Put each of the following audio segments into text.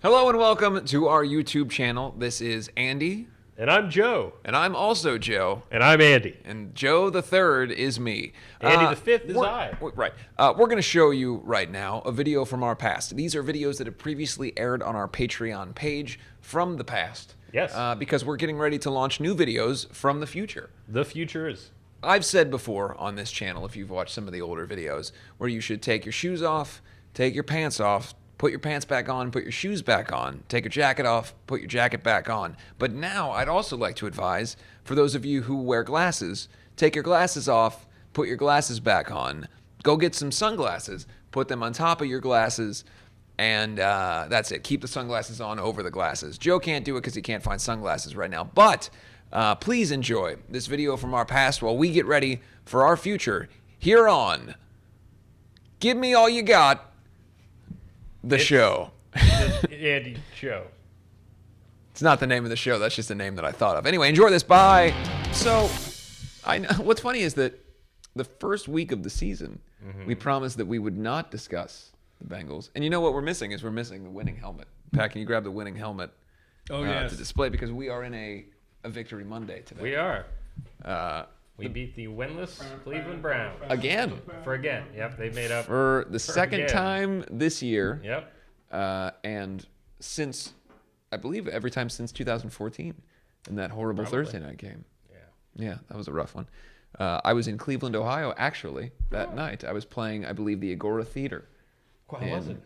Hello and welcome to our YouTube channel. This is Andy. And I'm Joe. And I'm also Joe. And I'm Andy. And Joe the third is me. Andy the fifth is I. Right. We're going to show you right now a video from our past. These are videos that have previously aired on our Patreon page from the past. Yes. Because we're getting ready to launch new videos from the future. The future is. I've said before on this channel, if you've watched some of the older videos, where you should take your shoes off, take your pants off, put your pants back on, put your shoes back on, take your jacket off, put your jacket back on. But now I'd also like to advise, for those of you who wear glasses, take your glasses off, put your glasses back on, go get some sunglasses, put them on top of your glasses, and that's it. Keep the sunglasses on over the glasses. Joe can't do it because he can't find sunglasses right now. But please enjoy this video from our past while we get ready for our future here on Give Me All You Got, the show. The Andy show. It's not the name of the show. That's just the name that I thought of. Anyway, enjoy this. Bye. So, I know what's funny is that the first week of the season, we promised that we would not discuss the Bengals. And you know what we're missing is we're missing the winning helmet. Pat, can you grab the winning helmet yes. to display? Because we are in a Victory Monday today. We are. We beat the winless Cleveland Browns. Again. Yep, they made up. For the second again. time this year. Yep. And since, I believe, every time since 2014 in that horrible Thursday night game. Yeah, that was a rough one. I was in Cleveland, Ohio, actually, that night. I was playing, I believe, the Agora Theater. How was it?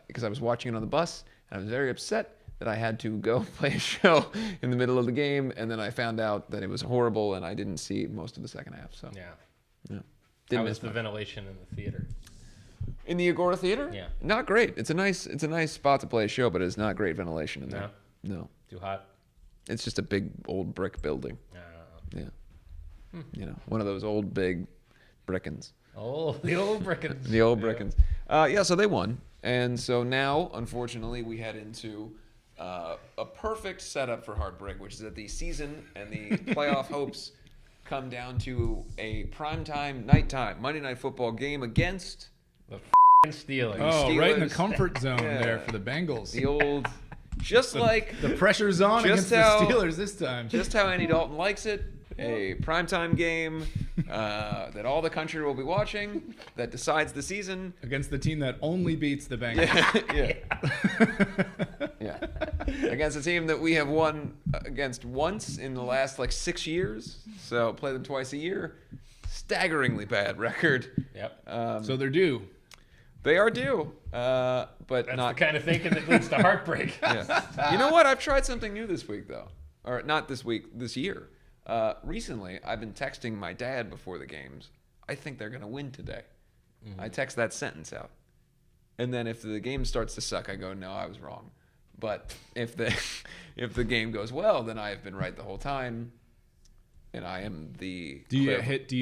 Because I was watching it on the bus, and I was very upset that I had to go play a show in the middle of the game, and then I found out that it was horrible, and I didn't see most of the second half. So Yeah. Didn't How miss was the much. ventilation in the theater? In the Agora Theater? Yeah. Not great. It's a nice spot to play a show, but it's not great ventilation in there. No. Too hot? It's just a big old brick building. Yeah. You know, one of those old big brickens. Oh, the old Brickens. The old brickens. Yeah, so they won. And so now, unfortunately, we head into a perfect setup for heartbreak, which is that the season and the playoff hopes come down to a primetime, nighttime, Monday Night Football game against The Steelers. Oh, Steelers. right in the comfort zone Yeah. there for the Bengals. the old, just like The pressure's on Just against how- the Steelers this time. just how Andy Dalton likes it, a primetime game that all the country will be watching, that decides the season. Against the team that only beats the Bengals. Yeah. Against a team that we have won against once in the last 6 years. So play them twice a year. Staggeringly bad record. Yep. So they're due. They are due, but That's not. the kind of thinking that leads to heartbreak. Yeah. You know what? I've tried something new this week, though. Or not this week, this year. Recently, I've been texting my dad before the games. I think they're going to win today. I text that sentence out. And then if the game starts to suck, I go, no, I was wrong. But if the game goes well, then I have been right the whole time. And I am the Do you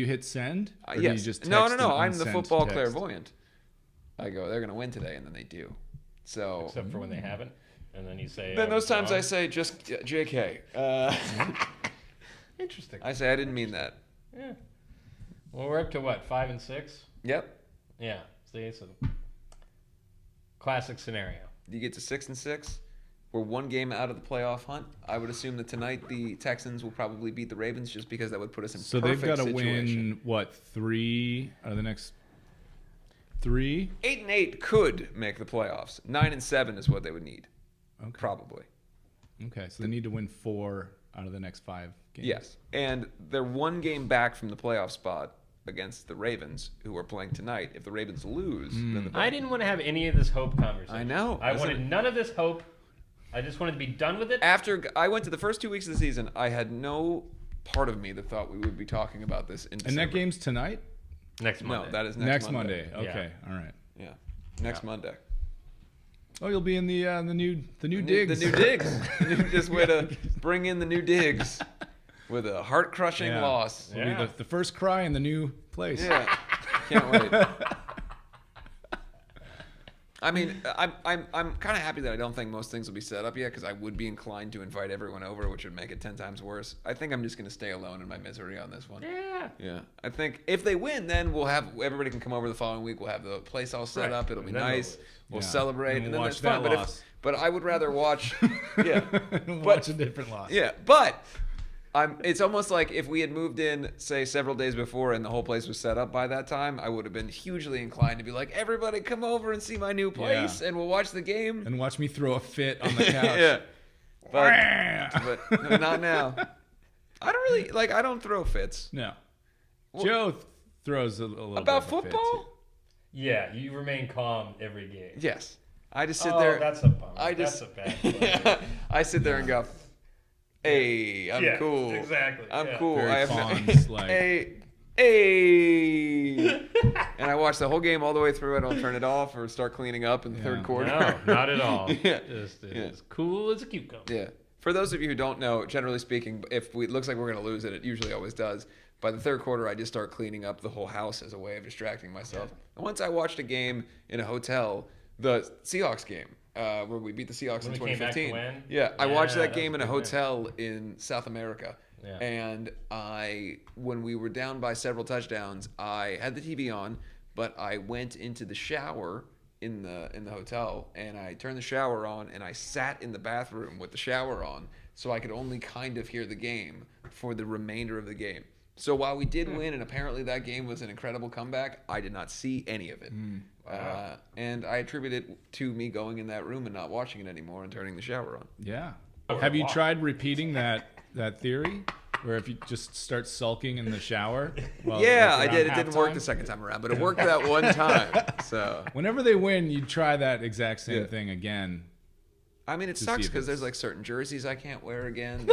hit send? Or do yes. you just No. text an I'm the unsent football text? clairvoyant. I go, they're going to win today, and then they do. So Except for when they haven't. And then you say. then those times I wrong. say just JK. Interesting. I say I didn't mean that. Yeah. Well, we're up to what, 5 and 6? Yep. Yeah. See, so classic scenario. You get to 6 and 6. We're one game out of the playoff hunt. I would assume that tonight the Texans will probably beat the Ravens, just because that would put us in So perfect they've got to situation. win, what, 3 out of the next 3? 8 and 8 could make the playoffs. 9 and 7 is what they would need, Okay. probably. Okay, so they need to win 4 out of the next 5 games. Yes, and they're one game back from the playoff spot against the Ravens, who are playing tonight. If the Ravens lose, then the I didn't want to have any of this hope conversation. I know. I Isn't wanted it? none of this hope. I just wanted to be done with it. After I went to the first 2 weeks of the season, I had no part of me that thought we would be talking about this in December. And that game's tonight? Next Monday. No, that is Next Monday. Yeah. Okay, all right. Yeah, next Monday. Oh, you'll be in the new digs. The new digs. Just way to bring in the new digs with a heart-crushing Yeah. loss. It'll be Yeah. the first cry in the new place. Yeah, can't wait. I mean, I'm kind of happy that I don't think most things will be set up yet, because I would be inclined to invite everyone over, which would make it 10 times worse. I think I'm just going to stay alone in my misery on this one. Yeah. Yeah. I think if they win, then we'll have everybody can come over the following week. We'll have the place all set Right. up. It'll be Then nice. we'll lose. We'll Yeah. celebrate, And and we'll then watch it's fun. that But loss. But I would rather watch. Yeah, Watch a different lot. yeah, but it's almost like if we had moved in, say, several days before and the whole place was set up by that time, I would have been hugely inclined to be like, everybody come over and see my new place and we'll watch the game. And watch me throw a fit on the couch. Yeah. But no, not now. I don't really, I don't throw fits. No. Joe throws a little About bit of a fit, football? too. Yeah, you remain calm every game. Yes. I just sit there. That's a bummer. That's a bad play. I sit there and go, hey, I'm cool. Exactly. I'm cool. Very I have Fonz, like- hey. And I watch the whole game all the way through. I don't turn it off or start cleaning up in the third quarter. No, not at all. Yeah. Just as cool as a cucumber. Yeah. For those of you who don't know, generally speaking, if it looks like we're going to lose it usually always does. By the third quarter, I just start cleaning up the whole house as a way of distracting myself. And once I watched a game in a hotel, the Seahawks game, where we beat the Seahawks in When we came back to 2015. win? Yeah, I watched Yeah, that game in a that was a good hotel in South America. Yeah. And when we were down by several touchdowns, I had the TV on, but I went into the shower in the hotel, and I turned the shower on, and I sat in the bathroom with the shower on, so I could only kind of hear the game for the remainder of the game. So while we did win, and apparently that game was an incredible comeback, I did not see any of it. Wow. And I attribute it to me going in that room and not watching it anymore and turning the shower on. Yeah. Over Have a you lot. tried repeating that theory? Where if you just start sulking in the shower? Well, Yeah, like I did. It around didn't work halftime? the second time around, but it worked that one time. So Whenever they win, you try that exact same Yeah. thing again. I mean, it To sucks see if because there's it's- like certain jerseys I can't wear again.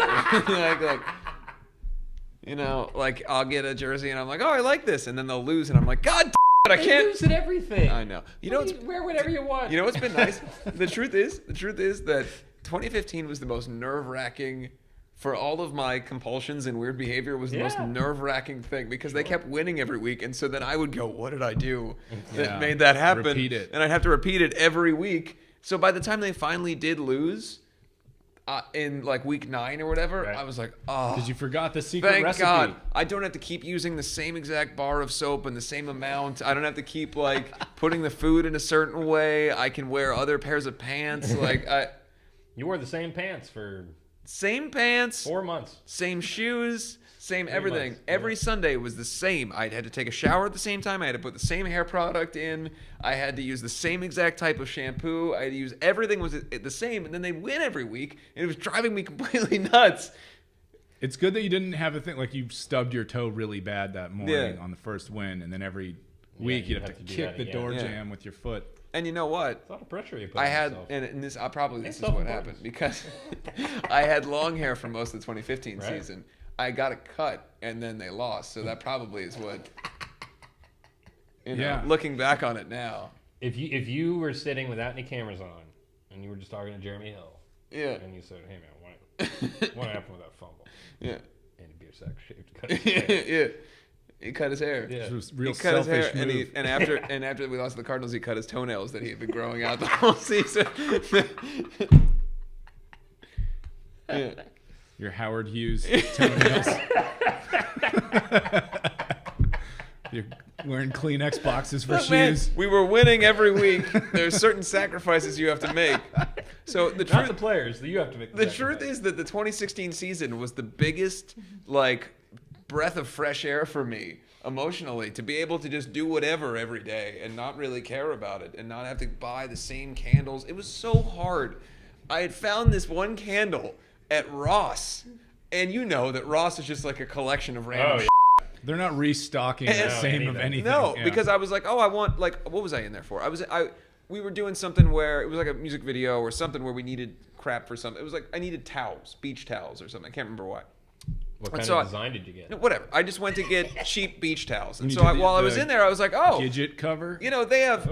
I'll get a jersey and I'm like, oh, I like this, and then they'll lose, and I'm like, God, I They can't. lose at everything. I know. You know, Wear whatever you want. you know what's been nice? The truth is that 2015 was the most nerve-wracking. For all of my compulsions and weird behavior, was the most Yeah. nerve-wracking thing because they kept winning every week, and so then I would go, "What did I do that Yeah. made that happen?" Repeat it. And I'd have to repeat it every week. So by the time they finally did lose, in like week 9 or whatever, Right. I was like, "Oh, Because you forgot the secret thank recipe. God! I don't have to keep using the same exact bar of soap and the same amount. I don't have to keep putting the food in a certain way. I can wear other pairs of pants. You wore the same pants for Same pants." 4 months. Same shoes, same everything. months, Every yeah. Sunday was the same. I had to take a shower at the same time. I had to put the same hair product in. I had to use the same exact type of shampoo. I had to use everything was the same. And then they win every week, and it was driving me completely nuts. It's good that you didn't have a thing like you stubbed your toe really bad that morning Yeah. on the first win, and then every week you'd have to do kick that the again. door Yeah. jam with your foot. And you know what? It's a lot of pressure you put I on had, yourself. and this I probably this It's is what self-importance. happened because I had long hair for most of the 2015 Right. season. I got a cut, and then they lost. So that probably is what. Yeah. Looking back on it now. If you were sitting without any cameras on and you were just talking to Jeremy Hill Yeah. and you said, "Hey man, what happened with that fumble?" Yeah. And he'd be a sack shaved, cut his hair. Yeah. He cut his hair. Yeah. It was a real He cut his selfish hair, move. and after we lost to the Cardinals, he cut his toenails that he had been growing out the whole season. Yeah. Your Howard Hughes toenails. You're wearing Kleenex boxes for Look, man, shoes. we were winning every week. There's certain sacrifices you have to make. So the Not truth, the players. You have to make the truth is that the 2016 season was the biggest breath of fresh air for me emotionally, to be able to just do whatever every day and not really care about it and not have to buy the same candles. It was so hard. I had found this one candle at Ross, and you know that Ross is just like a collection of random Oh, shit. They're not restocking the No, same of anything. anything. No, Yeah. because I was like, oh, I want what was I in there for? We were doing something where it was like a music video or something where we needed crap for something. It was like I needed towels, beach towels or something. I can't remember what. What And kind so of design did you get? No, whatever. I just went to get cheap beach towels, and You so did while I the was in there, I was like, oh, Gidget cover. you know, they have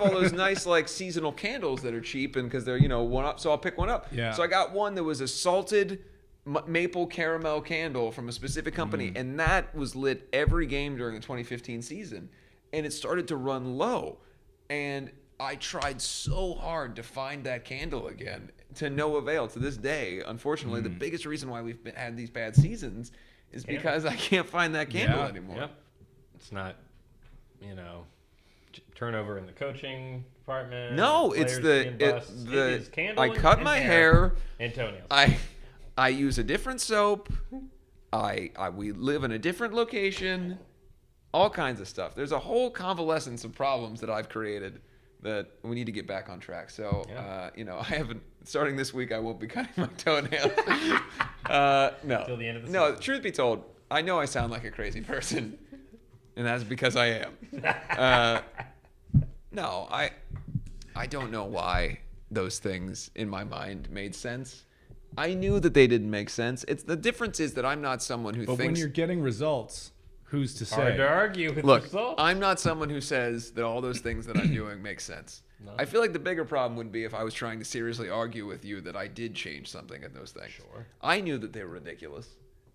all those nice seasonal candles that are cheap, and because they're one up, so I'll pick one up. Yeah. So I got one that was a salted maple caramel candle from a specific company, and that was lit every game during the 2015 season, and it started to run low, and I tried so hard to find that candle again, to no avail. To this day, unfortunately, the biggest reason why we've had these bad seasons is because I can't find that candle Yeah. anymore. Yep. It's not, turnover in the coaching department. No, it's players being bust. It the is candle I cut and my hair. and toenails. I use a different soap. We live in a different location. All kinds of stuff. There's a whole convalescence of problems that I've created that we need to get back on track. So, I haven't. Starting this week, I won't be cutting my toenails. No. Till the end of the No, season. truth be told, I know I sound like a crazy person, and that's because I am. No, I don't know why those things in my mind made sense. I knew that they didn't make sense. It's the difference is that I'm not someone who But when thinks. you're getting results, who's to say? Hard to argue with Look, results. I'm not someone who says that all those things that I'm doing make sense. No. I feel like the bigger problem would be if I was trying to seriously argue with you that I did change something in those things. Sure. I knew that they were ridiculous,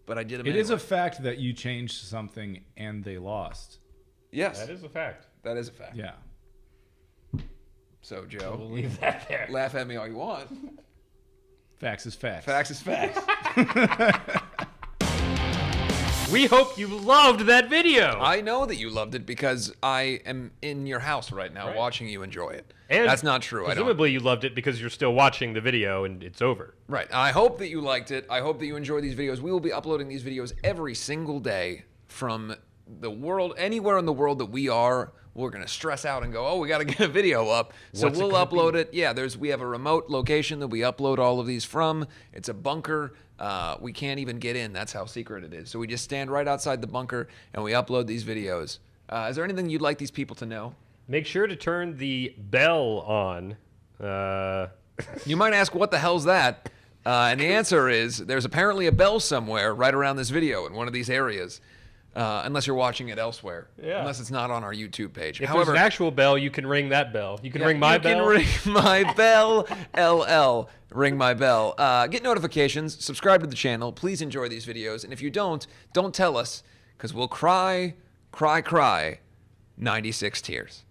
but I did them It is a anyway. fact that you changed something and they lost. Yes, That is a fact. that is a fact. Yeah. So, Joe, We'll leave that there. laugh at me all you want. Facts is facts. Facts is facts. We hope you loved that video. I know that you loved it because I am in your house right now Right. watching you enjoy it. And That's not true. I don't. Presumably you loved it because you're still watching the video and it's over. Right. I hope that you liked it. I hope that you enjoy these videos. We will be uploading these videos every single day from the world, anywhere in the world that we are. We're going to stress out and go, oh, we got to get a video up. So What's it we'll gonna upload be? it. Yeah, we have a remote location that we upload all of these from. It's a bunker. We can't even get in. That's how secret it is. So we just stand right outside the bunker and we upload these videos. Is there anything you'd like these people to know? Make sure to turn the bell on. You might ask, what the hell's that? And the answer is, there's apparently a bell somewhere right around this video in one of these areas. Unless you're watching it elsewhere. Yeah. Unless it's not on our YouTube page. If However, there's an actual bell, you can ring that bell. You can ring my bell. You can ring my bell. LL. Ring my bell. Get notifications. Subscribe to the channel. Please enjoy these videos. And if you don't tell us, because we'll cry 96 tears.